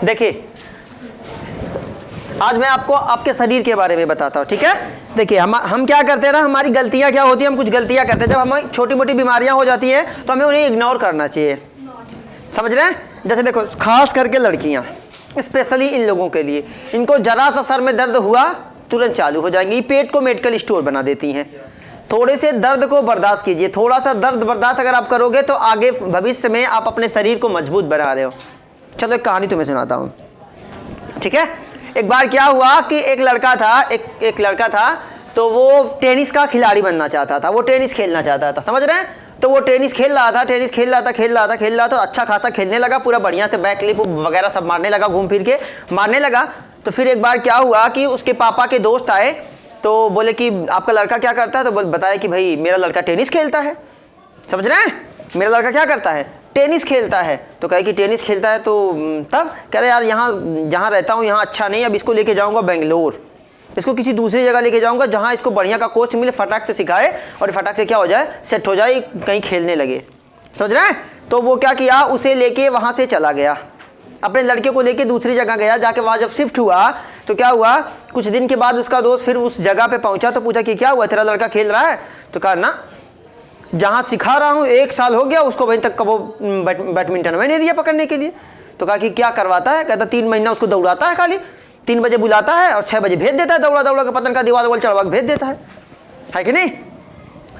देखिए आज मैं आपको आपके शरीर के बारे में बताता हूँ, ठीक है। देखिए हम क्या करते हैं ना, हमारी गलतियाँ क्या होती हैं, हम कुछ गलतियाँ करते हैं। जब हमें छोटी मोटी बीमारियाँ हो जाती हैं तो हमें उन्हें इग्नोर करना चाहिए, समझ रहे हैं। जैसे देखो खास करके लड़कियाँ, स्पेशली इन लोगों के लिए, इनको जरा सा सर में दर्द हुआ तुरंत चालू हो जाएंगी, पेट को मेडिकल स्टोर बना देती हैं। थोड़े से दर्द को बर्दाश्त कीजिए, थोड़ा सा दर्द बर्दाश्त अगर आप करोगे तो आगे भविष्य में आप अपने शरीर को मजबूत बना रहे हो। चलो एक कहानी तुम्हें सुनाता हूँ, ठीक है। एक बार क्या हुआ कि एक लड़का था, तो वो टेनिस का खिलाड़ी बनना चाहता था, वो टेनिस खेलना चाहता था, समझ रहे हैं। तो वो टेनिस खेल रहा था, तो अच्छा खासा खेलने लगा, पूरा बढ़िया से बैक फ्लिप वगैरह सब मारने लगा, घूम फिर के मारने लगा। तो फिर एक बार क्या हुआ कि उसके पापा के दोस्त आए, तो बोले कि आपका लड़का क्या करता है, तो बताया कि भाई मेरा लड़का टेनिस खेलता है, समझ रहे हैं, मेरा लड़का क्या करता है, टेनिस खेलता है। तो कहे कि टेनिस खेलता है, तो तब कह रहे यार यहाँ जहाँ रहता हूँ यहाँ अच्छा नहीं, अब इसको लेके जाऊँगा बेंगलोर, इसको किसी दूसरी जगह लेके जाऊँगा जहाँ इसको बढ़िया का कोच मिले, फटाक से सिखाए और फटाक से क्या हो जाए, सेट हो जाए, कहीं खेलने लगे, समझ रहे हैं। तो वो क्या किया, उसे लेके वहाँ से चला गया, अपने लड़के को लेके दूसरी जगह गया। जाके वहाँ जब शिफ्ट हुआ तो क्या हुआ, कुछ दिन के बाद उसका दोस्त फिर उस जगह पे पहुँचा, तो पूछा कि क्या हुआ, तेरा लड़का खेल रहा है। तो कहा ना, जहाँ सिखा रहा हूँ 1 साल हो गया उसको, वहीं तक कबो बैडमिंटन में नहीं दिया पकड़ने के लिए। तो कहा कि क्या करवाता है, कहता 3 महीना उसको दौड़ाता है, खाली 3 बजे बुलाता है और 6 बजे भेज देता है, दौड़ा के पतन का दीवार चढ़वा के भेज देता है कि नहीं।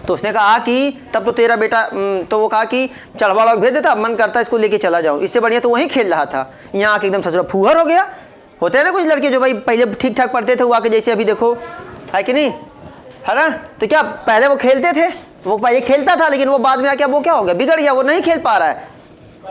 तो उसने कहा कि तब तो तेरा बेटा, तो वो कहा कि चढ़वा भेज देता, मन करता है इसको लेके चला जाऊँ, इससे बढ़िया तो वहीं खेल रहा था, यहाँ आके एकदम ससुरा फूहर हो गया। होते हैं ना कुछ लड़के जो भाई पहले ठीक ठाक पढ़ते थे, वो आके जैसे अभी देखो, है कि नहीं, है ना। तो क्या पहले वो खेलते थे, वो पहले खेलता था, लेकिन वो बाद में आके वो क्या हो गया, बिगड़ गया, वो नहीं खेल पा रहा है।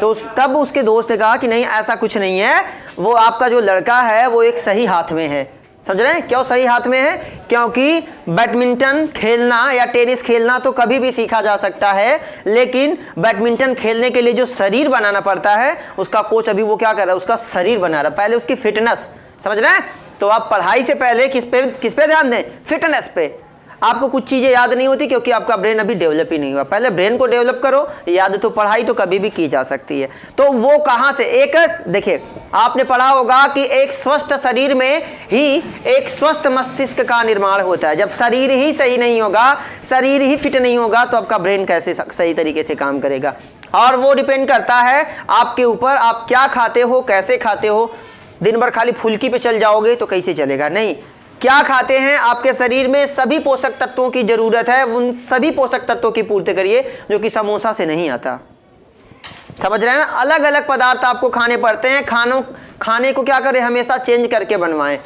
तो तब उसके दोस्त ने कहा कि नहीं ऐसा कुछ नहीं है, वो आपका जो लड़का है वो एक सही हाथ में है, समझ रहे हैं। क्यों सही हाथ में है, क्योंकि बैडमिंटन खेलना या टेनिस खेलना तो कभी भी सीखा जा सकता है, लेकिन बैडमिंटन खेलने के लिए जो शरीर बनाना पड़ता है, उसका कोच अभी वो क्या कर रहा है, उसका शरीर बना रहा है, पहले उसकी फिटनेस, समझ रहे हैं। तो आप पढ़ाई से पहले किस पे ध्यान दें, फिटनेस पे। आपको कुछ चीज़ें याद नहीं होती क्योंकि आपका ब्रेन अभी डेवलप ही नहीं हुआ, पहले ब्रेन को डेवलप करो, याद तो पढ़ाई तो कभी भी की जा सकती है। तो वो कहाँ से, एक देखिए आपने पढ़ा होगा कि एक स्वस्थ शरीर में ही एक स्वस्थ मस्तिष्क का निर्माण होता है। जब शरीर ही सही नहीं होगा, शरीर ही फिट नहीं होगा, तो आपका ब्रेन कैसे सही तरीके से काम करेगा। और वो डिपेंड करता है आपके ऊपर, आप क्या खाते हो, कैसे खाते हो। दिन भर खाली फुल्की पे चल जाओगे तो कैसे चलेगा, नहीं, क्या खाते हैं, आपके शरीर में सभी पोषक तत्वों की जरूरत है, उन सभी पोषक तत्वों की पूर्ति करिए जो कि समोसा से नहीं आता, समझ रहे हैं ना। अलग अलग पदार्थ आपको खाने पड़ते हैं, खाने को क्या करें, हमेशा चेंज करके बनवाएं।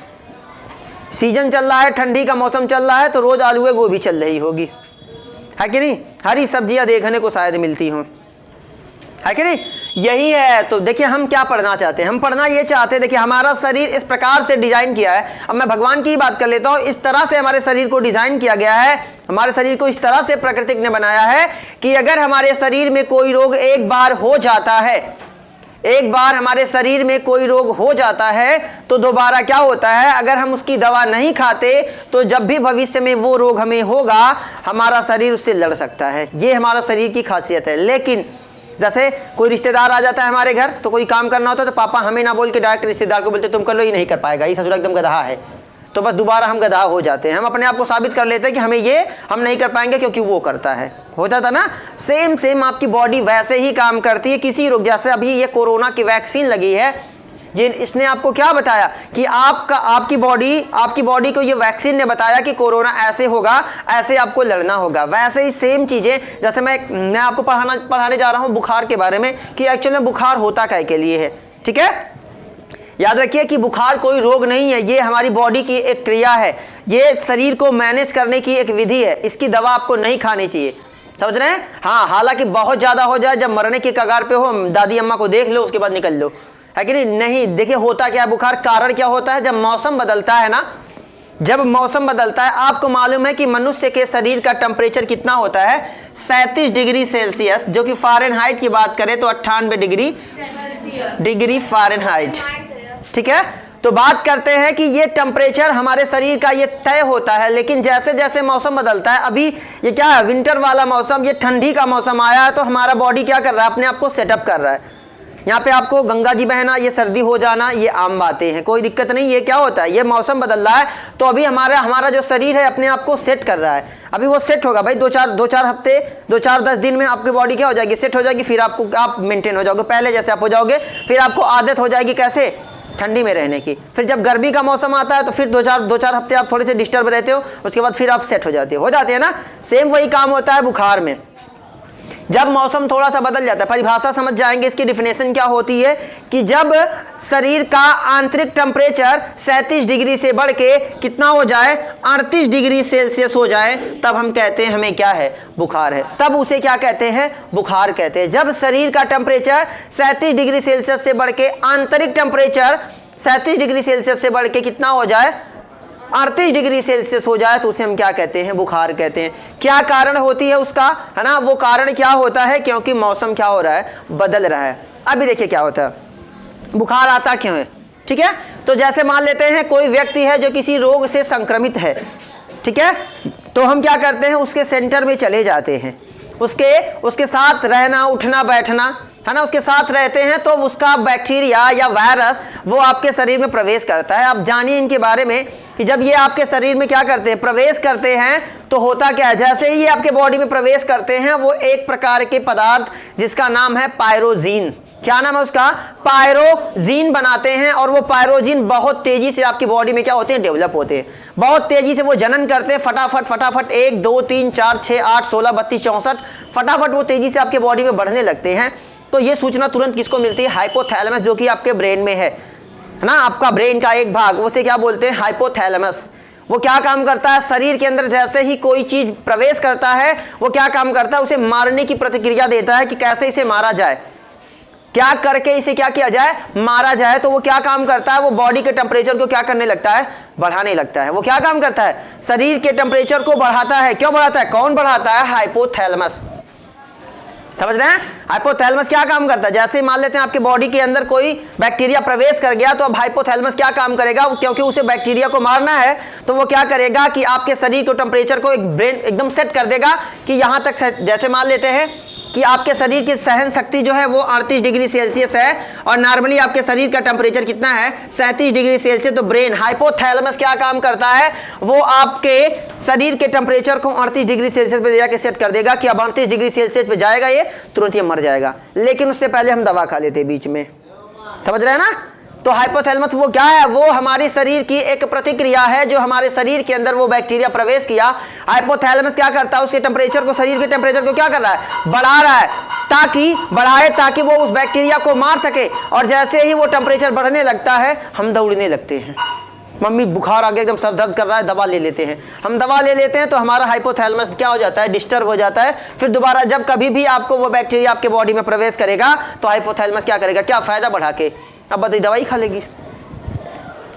सीजन चल रहा है, ठंडी का मौसम चल रहा है, तो रोज आलू गोभी चल रही होगी, है कि नहीं, हरी सब्जियां देखने को शायद मिलती हों, है कि नहीं, यही है। तो देखिए हम क्या पढ़ना चाहते हैं, हम पढ़ना ये चाहते हैं, देखिए हमारा शरीर इस प्रकार से डिजाइन किया है। अब मैं भगवान की ही बात कर लेता हूँ, इस तरह से हमारे शरीर को डिजाइन किया गया है, हमारे शरीर को इस तरह से प्रकृति ने बनाया है कि अगर हमारे शरीर में कोई रोग एक बार हो जाता है, एक बार हमारे शरीर में कोई रोग हो जाता है तो दोबारा क्या होता है, अगर हम उसकी दवा नहीं खाते तो जब भी भविष्य में वो रोग हमें होगा, हमारा शरीर उससे लड़ सकता है। ये हमारा शरीर की खासियत है। लेकिन जैसे कोई रिश्तेदार आ जाता है हमारे घर, तो कोई काम करना होता है तो पापा हमें ना बोल के डायरेक्ट रिश्तेदार को बोलते तुम कर लो, ये नहीं कर पाएगा, ये ससुर एकदम गधा है, तो बस दोबारा हम गधा हो जाते हैं। हम अपने आप को साबित कर लेते हैं कि हमें ये हम नहीं कर पाएंगे क्योंकि वो करता है। होता था ना, सेम आपकी बॉडी वैसे ही काम करती है किसी रोग। जैसे अभी ये कोरोना की वैक्सीन लगी है, ये इसने आपको क्या बताया कि आपकी बॉडी को ये वैक्सीन ने बताया कि कोरोना ऐसे होगा, ऐसे आपको लड़ना होगा। वैसे ही सेम चीज़ें, जैसे मैं आपको पढ़ाने जा रहा हूँ बुखार के बारे में कि एक्चुअली में बुखार होता क्या के लिए है, ठीक है। याद रखिए कि बुखार कोई रोग नहीं है, ये हमारी बॉडी की एक क्रिया है, ये शरीर को मैनेज करने की एक विधि है। इसकी दवा आपको नहीं खानी चाहिए, समझ रहे हैं। हाँ, हालांकि बहुत ज़्यादा हो जाए, जब मरने के कगार पे हो, दादी अम्मा को देख लो, उसके बाद निकल लो, है कि नहीं। देखिए होता क्या है बुखार, कारण क्या होता है, जब मौसम बदलता है ना, जब मौसम बदलता है, आपको मालूम है कि मनुष्य के शरीर का टेम्परेचर कितना होता है, 37 डिग्री सेल्सियस, जो कि फ़ारेनहाइट की बात करें तो 98 डिग्री फ़ारेनहाइट, ठीक है। तो बात करते हैं कि ये टेम्परेचर हमारे शरीर का ये तय होता है, लेकिन जैसे जैसे मौसम बदलता है, अभी ये क्या है, विंटर वाला मौसम, ये ठंडी का मौसम आया है, तो हमारा बॉडी क्या कर रहा है, अपने आप को सेटअप कर रहा है। यहाँ पे आपको गंगा जी बहना, ये सर्दी हो जाना, ये आम बातें हैं, कोई दिक्कत नहीं। ये क्या होता है, ये मौसम बदल रहा है, तो अभी हमारा जो शरीर है अपने आप को सेट कर रहा है। अभी वो सेट होगा भाई, दो चार हफ्ते, 10 दिन में आपकी बॉडी क्या हो जाएगी, सेट हो जाएगी। फिर आप मेंटेन हो जाओगे पहले जैसे आप हो जाओगे। फिर आपको आदत हो जाएगी कैसे, ठंडी में रहने की। फिर जब गर्मी का मौसम आता है तो फिर दो चार हफ्ते आप थोड़े से डिस्टर्ब रहते हो, उसके बाद फिर आप सेट हो जाते हैं ना। सेम वही काम होता है बुखार में। जब मौसम थोड़ा सा बदल जाता है, परिभाषा समझ जाएंगे, इसकी डिफिनेशन क्या होती है कि जब शरीर का आंतरिक टेम्परेचर 37 डिग्री से बढ़ के कितना हो जाए, 38 डिग्री सेल्सियस हो जाए, तब हम कहते हैं हमें क्या है, बुखार है। तब उसे क्या कहते हैं, बुखार कहते हैं। जब शरीर का टेम्परेचर 37 डिग्री सेल्सियस से बढ़ के, आंतरिक टेम्परेचर 37 डिग्री सेल्सियस से बढ़ के कितना हो जाए, 38 डिग्री सेल्सियस हो जाए, तो उसे हम क्या कहते हैं, बुखार कहते हैं। क्या कारण होती है उसका, है ना, वो कारण क्या होता है, क्योंकि मौसम क्या हो रहा है, बदल रहा है। अभी देखिए क्या होता है, बुखार आता क्यों है, ठीक है। तो जैसे मान लेते हैं कोई व्यक्ति है जो किसी रोग से संक्रमित है, ठीक है, तो हम क्या करते हैं, उसके सेंटर में चले जाते हैं, उसके साथ रहना, उठना, बैठना, है ना, उसके साथ रहते हैं, तो उसका बैक्टीरिया या वायरस वो आपके शरीर में प्रवेश करता है। आप जानिए इनके बारे में कि जब ये आपके शरीर में क्या करते हैं, प्रवेश करते हैं, तो होता क्या है, जैसे ही ये आपके बॉडी में प्रवेश करते हैं, वो एक प्रकार के पदार्थ जिसका नाम है पायरोजीन, क्या नाम है उसका, पायरोजीन बनाते हैं। और वो पायरोजीन बहुत तेजी से आपकी बॉडी में क्या होते हैं, डेवलप होते हैं, बहुत तेजी से वो जनन करते हैं, फटाफट 1 2 3 4 6 8 16 32 64 फटाफट वो तेजी से आपके बॉडी में बढ़ने लगते हैं। तो ये सूचना तुरंत किसको मिलती है, हाइपोथैलेमस, जो कि आपके ब्रेन में है ना, आपका ब्रेन का एक भाग, उसे क्या बोलते हैं, हाइपोथैलेमस। वो क्या काम करता है, शरीर के अंदर जैसे ही कोई चीज प्रवेश करता है, वो क्या काम करता है, उसे मारने की प्रतिक्रिया देता है कि कैसे इसे मारा जाए, क्या करके इसे क्या किया जाए, मारा जाए। तो वो क्या काम करता है, वो बॉडी के टेम्परेचर को क्या करने लगता है, बढ़ाने लगता है। वो क्या काम करता है, शरीर के टेम्परेचर को बढ़ाता है। क्यों बढ़ाता है, कौन बढ़ाता है, हाइपोथैलेमस। समझ रहे हैं, हाइपोथैलेमस क्या काम करता है, जैसे मान लेते हैं आपके बॉडी के अंदर कोई बैक्टीरिया प्रवेश कर गया, तो अब हाइपोथैलेमस क्या काम करेगा, क्योंकि उसे बैक्टीरिया को मारना है, तो वो क्या करेगा कि आपके शरीर के टेम्परेचर को एक ब्रेन एकदम सेट कर देगा कि यहां तक सेट। जैसे मान लेते हैं कि आपके शरीर की सहन शक्ति जो है वो 38 डिग्री सेल्सियस है, और नॉर्मली आपके शरीर का टेम्परेचर कितना है, 37 डिग्री सेल्सियस। तो ब्रेन, हाइपोथैलेमस क्या काम करता है, वो आपके शरीर के टेम्परेचर को 38 डिग्री सेल्सियस पे जाके सेट कर देगा कि अब 38 डिग्री सेल्सियस पे जाएगा, ये तुरंत ये मर जाएगा। लेकिन उससे पहले हम दवा खा लेते हैं बीच में, समझ रहे हैं ना। तो हाइपोथैलेमस वो क्या है, वो हमारे शरीर की एक प्रतिक्रिया है, जो हमारे शरीर के अंदर वो बैक्टीरिया प्रवेश किया। हाइपोथैलेमस क्या करता है, उसके टेम्परेचर को, शरीर के टेम्परेचर को क्या कर रहा है, बढ़ा रहा है, ताकि वो उस बैक्टीरिया को मार सके। और जैसे ही वो टेम्परेचर बढ़ने लगता है, हम दौड़ने लगते हैं, मम्मी बुखार आ गया, एकदम सर दर्द कर रहा है, दवा ले लेते हैं। हम दवा ले लेते हैं तो हमारा हाइपोथैलेमस क्या हो जाता है, डिस्टर्ब हो जाता है। फिर दोबारा जब कभी भी आपको वो बैक्टीरिया आपके बॉडी में प्रवेश करेगा, तो हाइपोथैलेमस क्या करेगा, क्या फायदा बढ़ा के, अब बताइए, दवाई खा लेगी।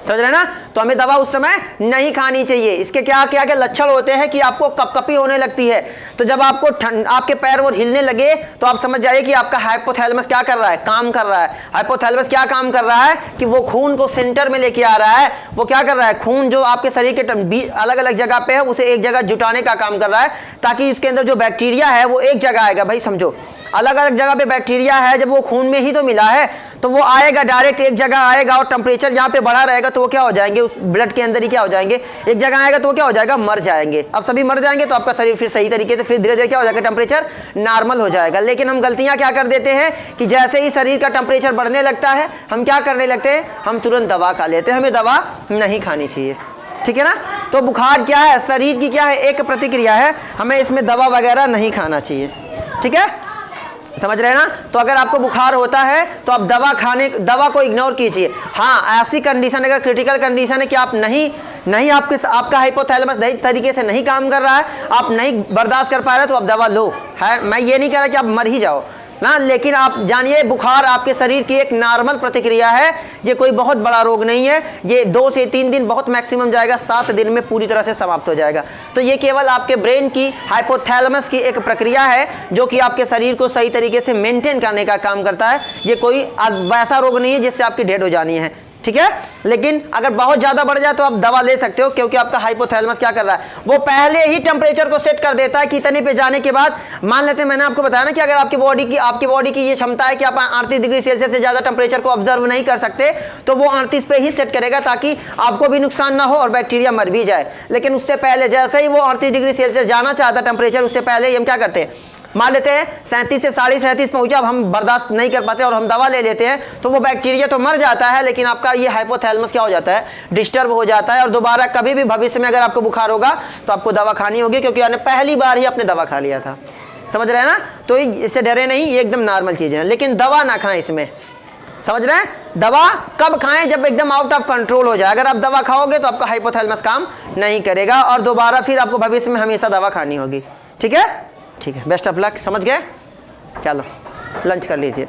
समझ रहे ना। तो हमें दवा उस समय नहीं खानी चाहिए। इसके क्या क्या क्या लक्षण होते हैं कि आपको कपकपी होने लगती है। तो जब आपको आपके पैर वो हिलने लगे, तो आप समझ जाइए कि आपका हाइपोथैलेमस क्या कर रहा है, काम कर रहा है। हाइपोथैलेमस क्या काम कर रहा है कि वो खून को सेंटर में लेके आ रहा है। वो क्या कर रहा है, खून जो आपके शरीर के अलग अलग जगह पे है, उसे एक जगह जुटाने का काम कर रहा है, ताकि इसके अंदर जो बैक्टीरिया है वो एक जगह आएगा। भाई समझो, अलग अलग जगह पे बैक्टीरिया है, जब वो खून में ही तो मिला है, तो वो आएगा डायरेक्ट एक जगह आएगा, और टेम्परेचर यहाँ पे बढ़ा रहेगा, तो वो क्या हो जाएंगे, उस ब्लड के अंदर ही क्या हो जाएंगे, एक जगह आएगा तो वो क्या हो जाएगा, मर जाएंगे। अब सभी मर जाएंगे तो आपका शरीर फिर सही तरीके से फिर धीरे धीरे क्या हो जाएगा, टेम्परेचर नॉर्मल हो जाएगा। लेकिन हम गलतियां क्या कर देते हैं कि जैसे ही शरीर का टेम्परेचर बढ़ने लगता है, हम क्या करने लगते हैं, हम तुरंत दवा खा लेते हैं। हमें दवा नहीं खानी चाहिए, ठीक है ना। तो बुखार क्या है, शरीर की क्या है, एक प्रतिक्रिया है, हमें इसमें दवा वगैरह नहीं खाना चाहिए, ठीक है, समझ रहे हैं ना। तो अगर आपको बुखार होता है तो आप दवा को इग्नोर कीजिए। हाँ, ऐसी कंडीशन, अगर क्रिटिकल कंडीशन है कि आप नहीं आपका हाइपोथैलेमस सही तरीके से नहीं काम कर रहा है, आप नहीं बर्दाश्त कर पा रहे, तो आप दवा लो। है, मैं ये नहीं कह रहा कि आप मर ही जाओ ना, लेकिन आप जानिए बुखार आपके शरीर की एक नॉर्मल प्रतिक्रिया है। ये कोई बहुत बड़ा रोग नहीं है, ये 2 से 3 दिन बहुत मैक्सिमम जाएगा, 7 दिन में पूरी तरह से समाप्त हो जाएगा। तो ये केवल आपके ब्रेन की हाइपोथैलेमस की एक प्रक्रिया है, जो कि आपके शरीर को सही तरीके से मेंटेन करने का काम करता है। ये कोई वैसा रोग नहीं है जिससे आपकी डेड हो जानी है। ठीक है। लेकिन अगर बहुत ज़्यादा बढ़ जाए तो आप दवा ले सकते हो, क्योंकि आपका हाइपोथैलेमस क्या कर रहा है, वो पहले ही टेम्परेचर को सेट कर देता है कि इतने पे जाने के बाद, मान लेते हैं मैंने आपको बताया ना कि अगर आपकी बॉडी की ये क्षमता है कि आप 38 डिग्री सेल्सियस से ज़्यादा टेम्परेचर को ऑब्जर्व नहीं कर सकते, तो वो 38 पे ही सेट करेगा ताकि आपको भी नुकसान ना हो और बैक्टीरिया मर भी जाए। लेकिन उससे पहले जैसे ही वो 38 डिग्री सेल्सियस जाना चाहता टेम्परेचर, उससे पहले ही हम क्या करते हैं, मान लेते हैं 37 से 37.5 पहुंचा, अब हम बर्दाश्त नहीं कर पाते और हम दवा ले लेते हैं, तो वो बैक्टीरिया तो मर जाता है, लेकिन आपका ये हाइपोथैलेमस क्या हो जाता है, डिस्टर्ब हो जाता है। और दोबारा कभी भी भविष्य में अगर आपको बुखार होगा तो आपको दवा खानी होगी, क्योंकि आपने पहली बार ही आपने दवा खा लिया था। समझ रहे हैं ना? तो इससे डरे नहीं, ये एकदम नॉर्मल चीज़ें हैं। लेकिन दवा ना खाएं इसमें, समझ रहे हैं? दवा कब खाएं, जब एकदम आउट ऑफ कंट्रोल हो जाए। अगर आप दवा खाओगे तो आपका हाइपोथैलेमस काम नहीं करेगा और दोबारा फिर आपको भविष्य में हमेशा दवा खानी होगी। ठीक है, ठीक है, बेस्ट ऑफ लक। समझ गए? चलो लंच कर लीजिए।